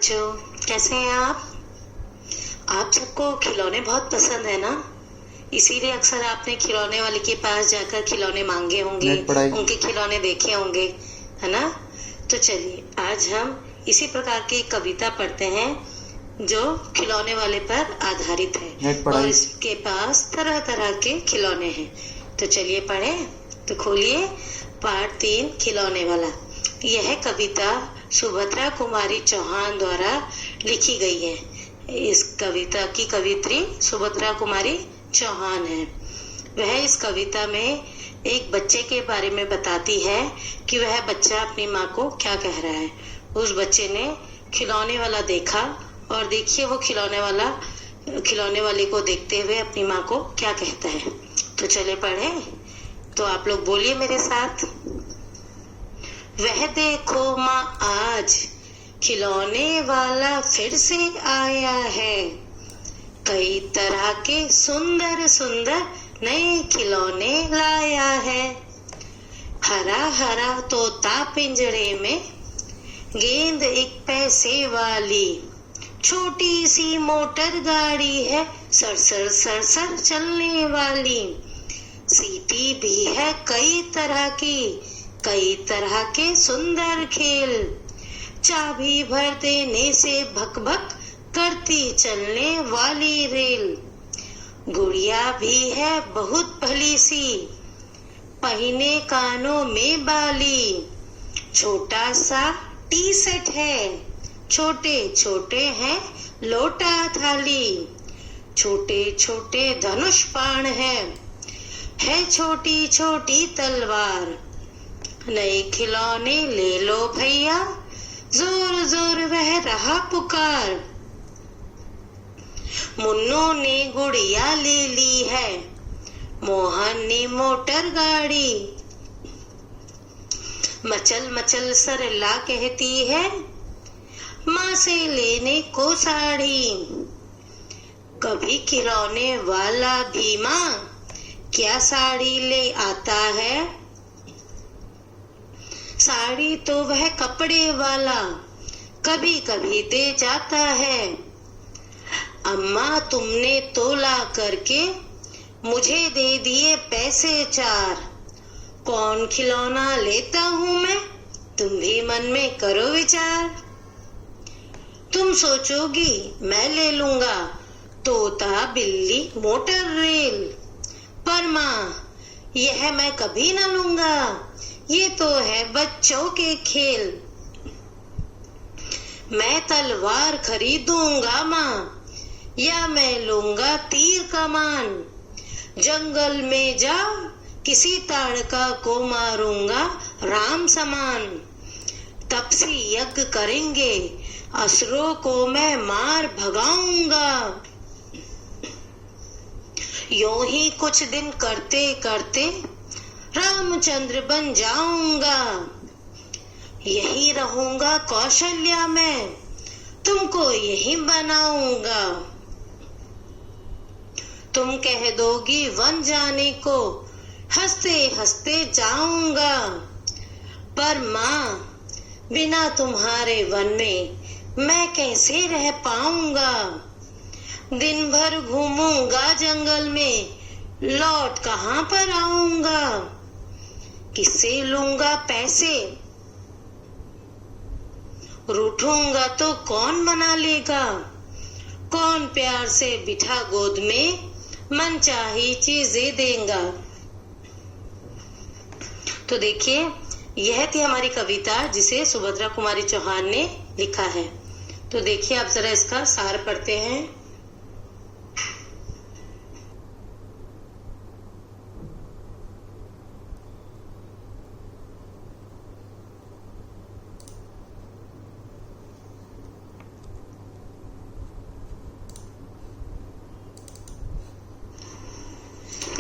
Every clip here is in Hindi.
बच्चों, कैसे हैं आप सबको खिलौने बहुत पसंद है ना? इसीलिए अक्सर आपने खिलौने वाले के पास जाकर खिलौने मांगे होंगे, उनके खिलौने देखे होंगे, है ना? तो चलिए आज हम इसी प्रकार की कविता पढ़ते हैं जो खिलौने वाले पर आधारित है और इसके पास तरह तरह के खिलौने हैं। तो चलिए पढ़ें। तो खोलिए पाठ 3 खिलौने वाला। यह कविता सुभद्रा कुमारी चौहान द्वारा लिखी गई है। इस कविता की कवित्री सुभद्रा कुमारी चौहान है। वह इस कविता में एक बच्चे के बारे में बताती है कि वह बच्चा अपनी माँ को क्या कह रहा है। उस बच्चे ने खिलौने वाला देखा और देखिए वो खिलौने वाले को देखते हुए अपनी माँ को क्या कहता है। तो चले पढ़ें। तो आप लोग बोलिए मेरे साथ। वह देखो माँ आज खिलौने वाला फिर से आया है। कई तरह के सुंदर सुंदर नए खिलौने लाया है। हरा हरा तोता पिंजरे में, गेंद 1 पैसे वाली, छोटी सी मोटर गाड़ी है सर सर सर सर चलने वाली। सीटी भी है कई तरह के सुंदर खेल। चाबी भर देने से भक भक करती चलने वाली रेल। गुड़िया भी है बहुत भली सी, पहिने कानों में बाली। छोटा सा टी सेट है, छोटे छोटे हैं लोटा थाली। छोटे छोटे धनुष बाण है छोटी छोटी तलवार। नए खिलौने ले लो भैया, जोर जोर वह रहा पुकार। मुन्नू ने गुड़िया ले ली है, मोहन ने मोटर गाड़ी। मचल मचल सरला कहती है, माँ से लेने को साड़ी। कभी खिलौने वाला भी माँ क्या साड़ी ले आता है। साड़ी तो वह कपड़े वाला कभी कभी दे जाता है। अम्मा तुमने तोला करके मुझे दे दिए पैसे 4। कौन खिलौना लेता हूँ मैं, तुम भी मन में करो विचार। तुम सोचोगी मैं ले लूंगा तोता बिल्ली मोटर रेल, पर माँ यह मैं कभी ना लूंगा, ये तो है बच्चों के खेल। मैं तलवार खरीदूंगा माँ, या मैं लूंगा तीर कमान। जंगल में जा किसी ताड़का को मारूंगा राम समान। तपसी यज्ञ करेंगे असुरों को मैं मार भगाऊंगा। यूं ही कुछ दिन करते करते रामचंद्र बन जाऊंगा। यही रहूंगा कौशल्या मैं, तुमको यही बनाऊंगा। तुम कह दोगी वन जाने को, हंसते हंसते जाऊंगा। पर माँ बिना तुम्हारे वन में मैं कैसे रह पाऊंगा। दिन भर घूमूंगा जंगल में, लौट कहाँ पर आऊंगा। किससे लूंगा पैसे, रूठूंगा तो कौन मना लेगा। कौन प्यार से बिठा गोद में मन चाही चीजें देगा। तो देखिए यह थी हमारी कविता जिसे सुभद्रा कुमारी चौहान ने लिखा है। तो देखिए आप जरा इसका सार पढ़ते हैं।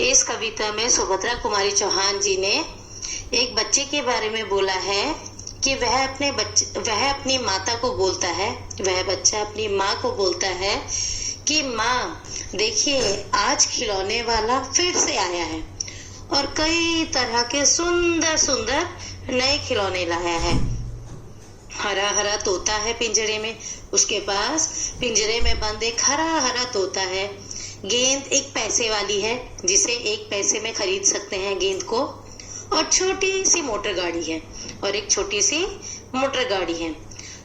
इस कविता में सुभद्रा कुमारी चौहान जी ने एक बच्चे के बारे में बोला है कि वह अपनी माता को बोलता है, वह बच्चा अपनी माँ को बोलता है कि माँ देखिए आज खिलौने वाला फिर से आया है और कई तरह के सुंदर सुंदर नए खिलौने लाया है। हरा हरा तोता है पिंजरे में, उसके पास पिंजरे में बंद एक हरा हरा तोता है। गेंद एक पैसे वाली है, जिसे 1 पैसे में खरीद सकते हैं गेंद को। और छोटी सी मोटर गाड़ी है, और एक छोटी सी मोटर गाड़ी है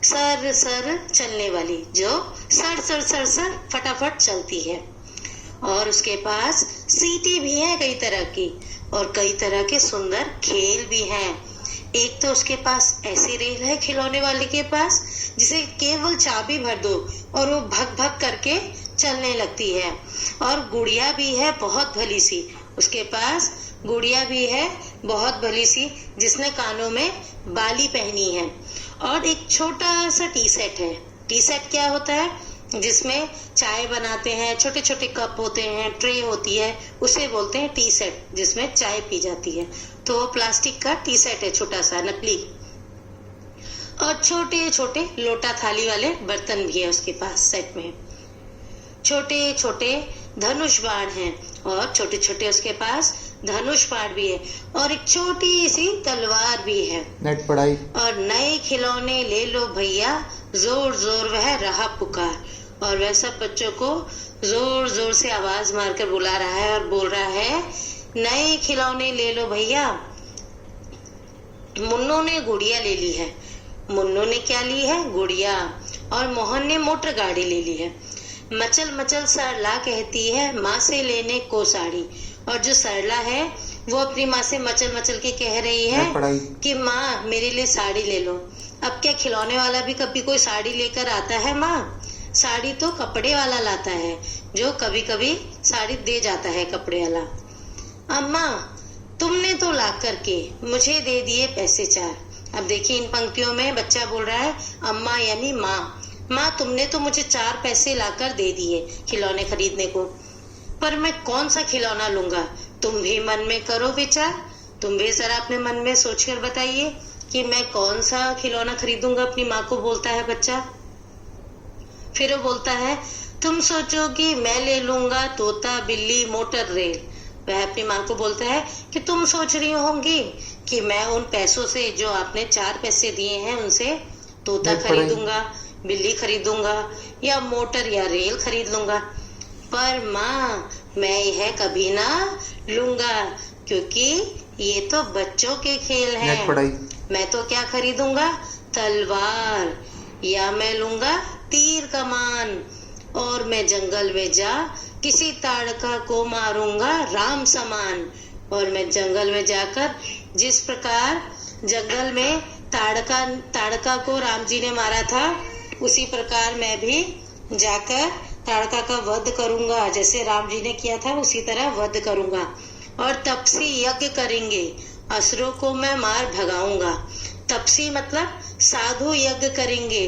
सर सर चलने वाली, जो सर सर सर सर फटाफट चलती है। और उसके पास सीटें भी हैं कई तरह की, और कई तरह के सुंदर खेल भी हैं। एक तो उसके पास ऐसी रेल है खिलौने वाले के पास, जिसे केवल चाबी भर दो और वो भग भग करके चलने लगती है। और गुड़िया भी है बहुत भली सी, उसके पास गुड़िया भी है बहुत भली सी, जिसने कानों में बाली पहनी है। और एक छोटा सा टी सेट है। टी सेट क्या होता है? जिसमें चाय बनाते हैं, छोटे छोटे कप होते हैं, ट्रे होती है, उसे बोलते हैं टी सेट, जिसमें चाय पी जाती है। तो वो प्लास्टिक का टी सेट है, छोटा सा नकली। और छोटे छोटे लोटा थाली वाले बर्तन भी है उसके पास सेट में। छोटे छोटे धनुष बाण हैं, और छोटे छोटे उसके पास धनुष बाण भी है, और एक छोटी सी तलवार भी है। नेट पढ़ाई। और नए खिलौने ले लो भैया, जोर जोर वह रहा पुकार। और वह सब बच्चों को जोर जोर से आवाज मारकर बुला रहा है और बोल रहा है, नए खिलौने ले लो भैया। मुन्नू ने गुड़िया ले ली है। मुन्नू ने क्या ली है? गुड़िया। और मोहन ने मोटर गाड़ी ले ली है। मचल मचल सरला कहती है, माँ से लेने को साड़ी। और जो सरला है वो अपनी माँ से मचल मचल के कह रही है कि माँ मेरे लिए साड़ी ले लो। अब क्या खिलौने वाला भी कभी कोई साड़ी लेकर आता है माँ? साड़ी तो कपड़े वाला लाता है, जो कभी कभी साड़ी दे जाता है कपड़े वाला। अम्मा तुमने तो ला करके मुझे दे दिए पैसे 4। अब देखिए इन पंक्तियों में बच्चा बोल रहा है अम्मा यानी माँ। माँ तुमने तो मुझे 4 पैसे लाकर दे दिए खिलौने खरीदने को, पर मैं कौन सा खिलौना लूंगा? तुम भी मन में करो विचार, तुम भी जरा अपने मन में सोचकर बताइए कि मैं कौन सा खिलौना खरीदूंगा। अपनी माँ को बोलता है बच्चा। फिर वो बोलता है, तुम सोचोगी मैं ले लूंगा तोता बिल्ली मोटर रेल। वह अपनी माँ को बोलता है कि तुम सोच रही होंगी कि मैं उन पैसों से जो आपने 4 पैसे दिए हैं उनसे तोता खरीदूंगा, बिल्ली खरीदूंगा, या मोटर या रेल खरीद लूंगा। पर माँ मैं यह कभी ना लूंगा, क्योंकि ये तो बच्चों के खेल हैं। मैं तो क्या खरीदूंगा? तलवार, या मैं लूंगा तीर कमान, और मैं जंगल में जा किसी ताड़का को मारूंगा राम समान। और मैं जंगल में जाकर जिस प्रकार जंगल में ताड़का को राम जी ने मारा था, उसी प्रकार मैं भी जाकर ताड़का का वध करूंगा। जैसे राम जी ने किया था उसी तरह वध करूंगा। और तपसी यज्ञ करेंगे, असुरों को मैं मार भगाऊंगा। तपसी मतलब साधु यज्ञ करेंगे।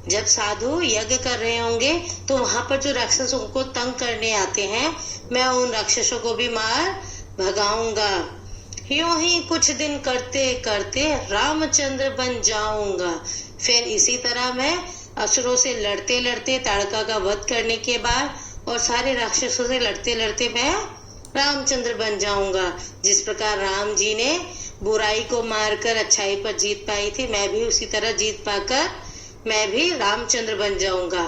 जब साधु यज्ञ कर रहे होंगे तो वहां पर जो राक्षस उनको तंग करने आते हैं, मैं उन राक्षसों को भी मार भगाऊंगा। यूं ही कुछ दिन करते करते रामचंद्र बन जाऊंगा। फिर इसी तरह मैं असुरों से लड़ते लड़ते ताड़का का वध करने के बाद और सारे राक्षसों से लड़ते लड़ते मैं रामचंद्र बन जाऊंगा। जिस प्रकार राम जी ने बुराई को मारकर अच्छाई पर जीत पाई थी, मैं भी उसी तरह जीत पाकर मैं भी रामचंद्र बन जाऊंगा।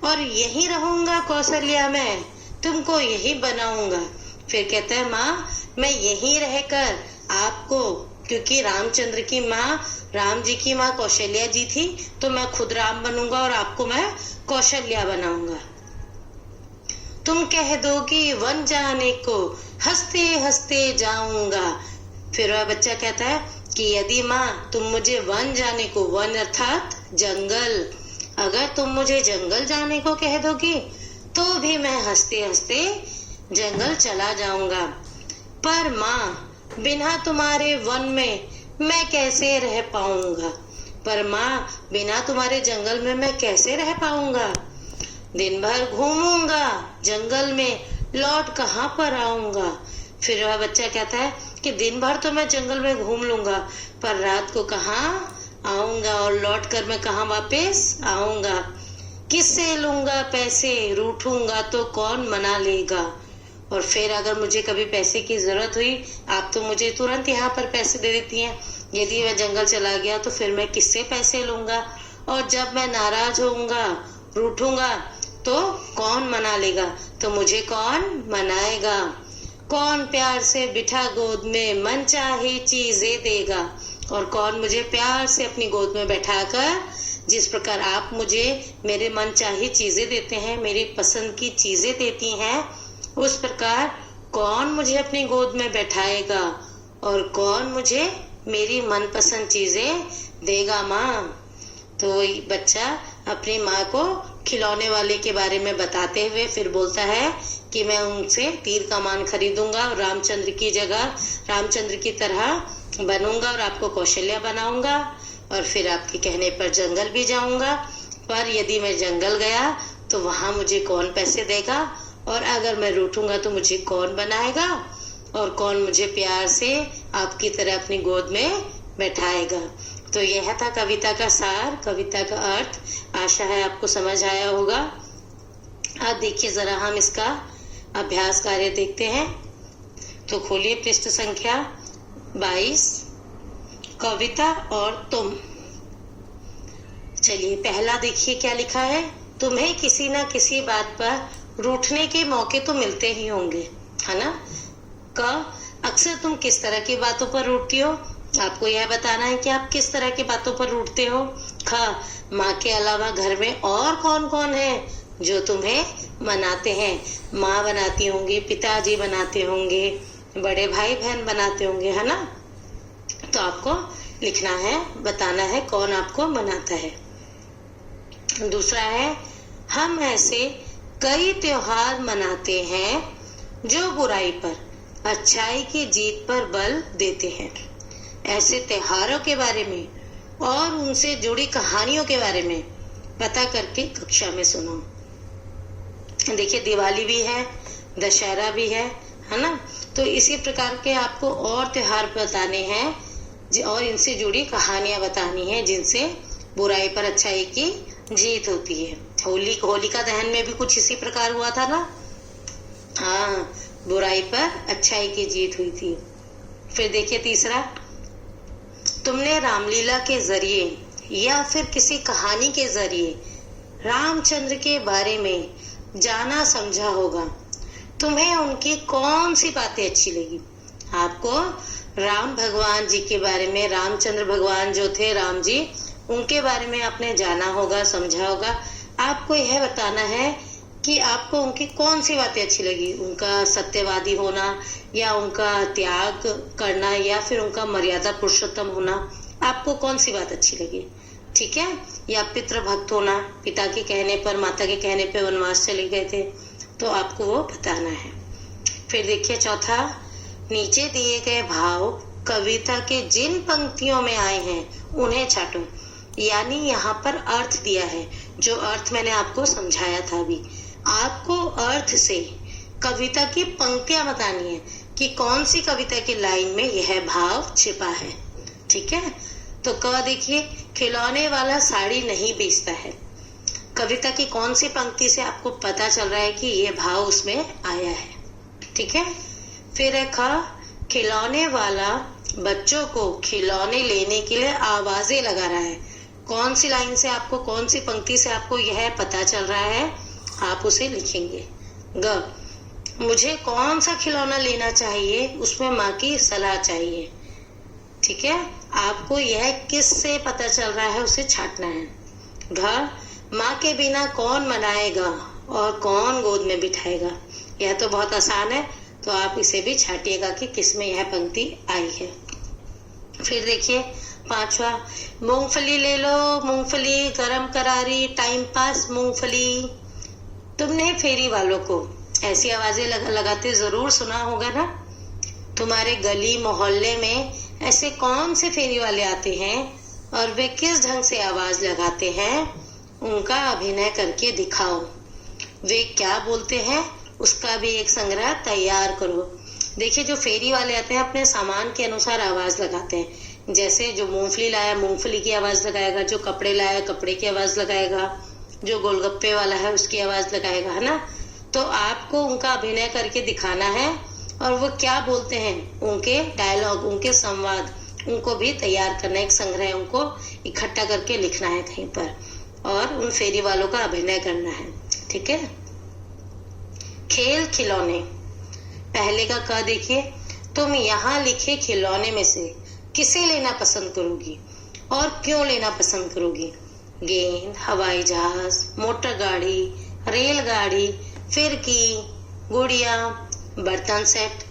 और यही रहूंगा कौशल्या में, तुमको यही बनाऊंगा। फिर कहता है माँ मैं यही रहकर आपको, क्योंकि रामचंद्र की माँ राम जी की माँ कौशल्या जी थी, तो मैं खुद राम बनूंगा और आपको मैं कौशल्या बनाऊंगा। तुम कह दोगी वन जाने को, हंसते हंसते जाऊंगा। फिर वह बच्चा कहता है कि यदि माँ तुम मुझे वन जाने को, वन अर्थात जंगल, अगर तुम मुझे जंगल जाने को कह दोगी तो भी मैं हंसते हंसते जंगल चला जाऊंगा। पर माँ बिना तुम्हारे वन में मैं कैसे रह पाऊंगा? पर माँ बिना तुम्हारे जंगल में मैं कैसे रह पाऊंगा? दिन भर घूमूंगा जंगल में, लौट कहाँ पर आऊंगा? फिर वह बच्चा कहता है कि दिन भर तो मैं जंगल में घूम लूंगा, पर रात को कहाँ आऊंगा और लौट कर मैं कहाँ वापस आऊंगा? किससे लूंगा पैसे, रूठूंगा तो कौन मना लेगा? और फिर अगर मुझे कभी पैसे की जरूरत हुई, आप तो मुझे तुरंत यहाँ पर पैसे दे देती हैं। यदि मैं जंगल चला गया तो फिर मैं किससे पैसे लूंगा? और जब मैं नाराज होऊंगा, रूठूंगा, तो कौन मना लेगा? तो मुझे कौन मनाएगा? कौन प्यार से बिठा गोद में मन चाहे चीजें देगा? और कौन मुझे प्यार से अपनी गोद में बैठाकर, जिस प्रकार आप मुझे मेरे मन चाही चीजें देते हैं, मेरी पसंद की चीजें देती हैं, उस प्रकार कौन मुझे अपनी गोद में बैठाएगा और कौन मुझे मेरी मनपसंद चीजें देगा माँ? तो बच्चा अपनी माँ को खिलौने वाले के बारे में बताते हुए फिर बोलता है कि मैं उनसे तीर कमान खरीदूंगा और रामचंद्र की जगह रामचंद्र की तरह बनूंगा और आपको कौशल्या बनाऊंगा, और फिर आपके कहने पर जंगल भी जाऊंगा। पर यदि मैं जंगल गया तो वहां मुझे कौन पैसे देगा? और अगर मैं रूठूंगा तो मुझे कौन बनाएगा? और कौन मुझे प्यार से आपकी तरह अपनी गोद में बैठाएगा? तो यह था कविता का सार, कविता का अर्थ। आशा है आपको समझ आया होगा। अब देखिए जरा हम इसका अभ्यास कार्य देखते हैं। तो खोलिए पृष्ठ संख्या 22, कविता और तुम। चलिए पहला देखिए क्या लिखा है। तुम्हें किसी ना किसी बात पर रूठने के मौके तो मिलते ही होंगे, है ना? अक्सर तुम किस तरह की बातों पर रूठती हो? आपको यह बताना है कि आप किस तरह की बातों पर रूठते हो। माँ के अलावा घर में और कौन कौन है जो तुम्हें मनाते हैं? माँ बनाती होंगी, पिताजी बनाते होंगे, बड़े भाई बहन बनाते होंगे, है ना? तो आपको लिखना है, बताना है कौन आपको मनाता है। दूसरा है, हम ऐसे कई त्योहार मनाते हैं जो बुराई पर अच्छाई की जीत पर बल देते हैं। ऐसे त्योहारों के बारे में और उनसे जुड़ी कहानियों के बारे में पता करके कक्षा में सुनो। देखिए दिवाली भी है, दशहरा भी है ना? तो इसी प्रकार के आपको और त्योहार बताने हैं और इनसे जुड़ी कहानियां बतानी है जिनसे बुराई पर अच्छाई की जीत होती है। होलिका दहन में भी कुछ इसी प्रकार हुआ था ना? हाँ, बुराई पर अच्छाई की जीत हुई थी। फिर देखिए तीसरा, तुमने रामलीला के जरिए या फिर किसी कहानी के जरिए रामचंद्र के बारे में जाना समझा होगा। तुम्हें उनकी कौन सी बातें अच्छी लगी? आपको राम भगवान जी के बारे में, रामचंद्र भगवान जो थे राम जी, उनके बारे में आपने जाना होगा, समझा होगा। आपको यह बताना है कि आपको उनकी कौन सी बातें अच्छी लगी। उनका सत्यवादी होना या उनका त्याग करना या फिर उनका मर्यादा पुरुषोत्तम होना, आपको कौन सी बात अच्छी लगी? ठीक है? या पितृभक्त होना, पिता के कहने पर, माता के कहने पर वनवास चले गए थे, तो आपको वो बताना है। फिर देखिए चौथा, नीचे दिए गए भाव कविता के जिन पंक्तियों में आए हैं उन्हें छाटो। यानी यहाँ पर अर्थ दिया है, जो अर्थ मैंने आपको समझाया था अभी। आपको अर्थ से कविता की पंक्तियां बतानी है कि कौन सी कविता की लाइन में यह भाव छिपा है। ठीक है? तो देखिए, खिलौने वाला साड़ी नहीं बेचता है। कविता की कौन सी पंक्ति से आपको पता चल रहा है कि यह भाव उसमें आया है? ठीक है? फिर है खिलौने वाला बच्चों को खिलौने लेने के लिए आवाजें लगा रहा है। कौन सी लाइन से आपको, कौन सी पंक्ति से आपको यह पता चल रहा है? आप उसे लिखेंगे। मुझे कौन सा खिलौना लेना चाहिए, उसमें माँ की सलाह चाहिए। ठीक है? आपको यह किस से पता चल रहा है उसे छाटना है। माँ के बिना कौन मनाएगा और कौन गोद में बिठाएगा? यह तो बहुत आसान है, तो आप इसे भी छाटिएगा कि किस में यह पंक्ति आई है। फिर देखिए पांचवा, मूंगफली ले लो, मूंगफली गरम करारी, टाइम पास मूंगफली। तुमने फेरी वालों को ऐसी आवाजें लगाते जरूर सुना होगा ना? तुम्हारे गली मोहल्ले में ऐसे कौन से फेरी वाले आते हैं और वे किस ढंग से आवाज लगाते हैं? उनका अभिनय करके दिखाओ। वे क्या बोलते हैं उसका भी एक संग्रह तैयार करो। देखिए, जो फेरी वाले आते हैं अपने सामान के अनुसार आवाज लगाते हैं। जैसे जो मूंगफली लाया मूंगफली की आवाज लगाएगा, जो कपड़े लाया कपड़े की आवाज लगाएगा, जो गोलगप्पे वाला है उसकी आवाज लगाएगा, है ना? तो आपको उनका अभिनय करके दिखाना है और वो क्या बोलते हैं, उनके डायलॉग, उनके संवाद, उनको भी तैयार करना है। एक संग्रह उनको इकट्ठा करके लिखना है कहीं पर और उन फेरी वालों का अभिनय करना है। ठीक है। खेल खिलौने, पहले का क देखिए, तुम यहाँ लिखे खिलौने में से किसे लेना पसंद करोगी और क्यों लेना पसंद करोगी? गेंद, हवाई जहाज, मोटर गाड़ी, रेलगाड़ी, फिरकी, गुड़िया, बर्तन सेट,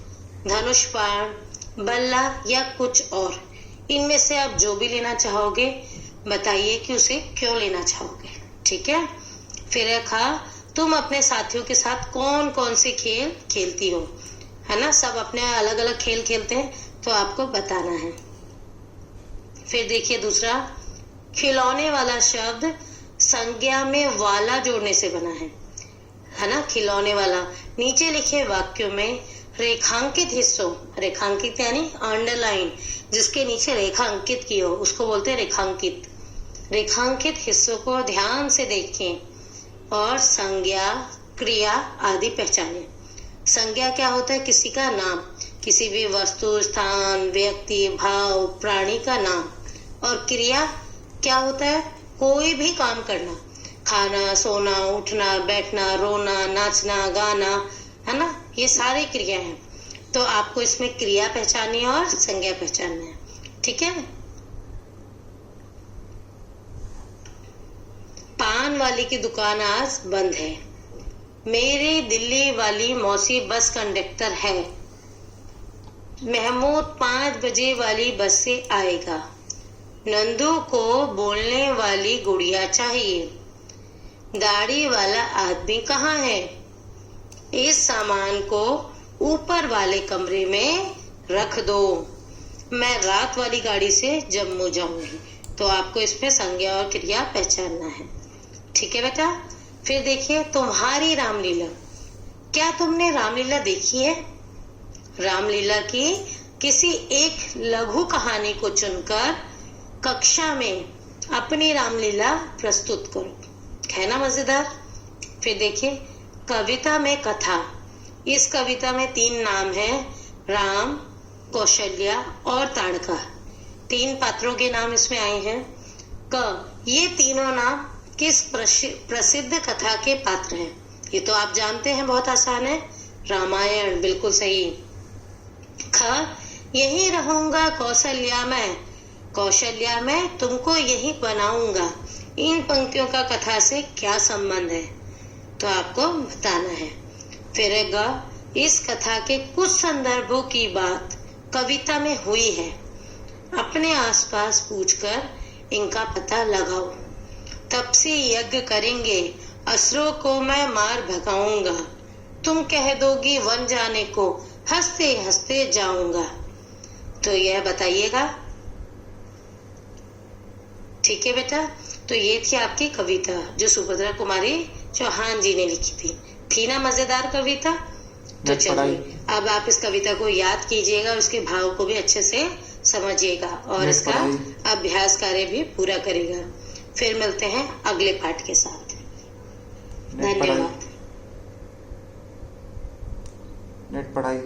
धनुष बाण, बल्ला या कुछ और। इनमें से आप जो भी लेना चाहोगे बताइए कि उसे क्यों लेना चाहोगे। ठीक है। फिर रखा, तुम अपने साथियों के साथ कौन कौन से खेल खेलती हो, है ना। सब अपने अलग अलग खेल खेलते हैं तो आपको बताना है। फिर देखिए दूसरा, खिलौने वाला शब्द संज्ञा में वाला जोड़ने से बना है ना। खिलौने वाला, नीचे लिखे वाक्यों में रेखांकित हिस्सों, रेखांकित यानी अंडरलाइन, जिसके नीचे रेखा अंकित की हो उसको बोलते हैं रेखांकित। रेखांकित हिस्सों को ध्यान से देखें और संज्ञा, क्रिया आदि पहचानें। संज्ञा क्या होता है? किसी का नाम, किसी भी वस्तु, स्थान, व्यक्ति, भाव, प्राणी का नाम। और क्रिया क्या होता है? कोई भी काम करना, खाना, सोना, उठना, बैठना, रोना, नाचना, गाना, है ना, ये सारी क्रिया हैं। तो आपको इसमें क्रिया पहचाननी है और संज्ञा पहचानना है। ठीक है। पान वाली की दुकान आज बंद है। मेरी दिल्ली वाली मौसी बस कंडक्टर है। महमूद 5 बजे वाली बस से आएगा। नंदू को बोलने वाली गुड़िया चाहिए। दाढ़ी वाला आदमी कहाँ है? इस सामान को ऊपर वाले कमरे में रख दो। मैं रात वाली गाड़ी से जम्मू जाऊंगी। तो आपको इसमें संज्ञा और क्रिया पहचानना है। ठीक है बेटा। फिर देखिए, तुम्हारी रामलीला, क्या तुमने रामलीला देखी है? रामलीला की किसी एक लघु कहानी को चुनकर कक्षा में अपनी रामलीला प्रस्तुत करो। है ना मजेदार। फिर देखिए, कविता में कथा, इस कविता में 3 नाम हैं, राम, कौशल्या और ताड़का। 3 पात्रों के नाम इसमें आए हैं। ये तीनों नाम किस प्रसिद्ध कथा के पात्र हैं? ये तो आप जानते हैं, बहुत आसान है, रामायण। बिल्कुल सही। यही रहूंगा कौशल्या में, कौशल्या में तुमको यही बनाऊंगा। इन पंक्तियों का कथा से क्या संबंध है? तो आपको बताना है। फिर इस कथा के कुछ संदर्भों की बात कविता में हुई है। अपने आसपास पूछकर इनका पता लगाओ। तपसी यज्ञ करेंगे, असुरों को मैं मार भगाऊंगा। तुम कह दोगी वन जाने को, हंसते हंसते जाऊंगा। तो यह बताइएगा। ठीक है बेटा। तो ये थी आपकी कविता जो सुभद्रा कुमारी चौहान जी ने लिखी थी ना मजेदार कविता। तो चलिए अब आप इस कविता को याद कीजिएगा, उसके भाव को भी अच्छे से समझिएगा और इसका अभ्यास कार्य भी पूरा करेगा। फिर मिलते हैं अगले पाठ के साथ। धन्यवाद। नेट पढ़ाई।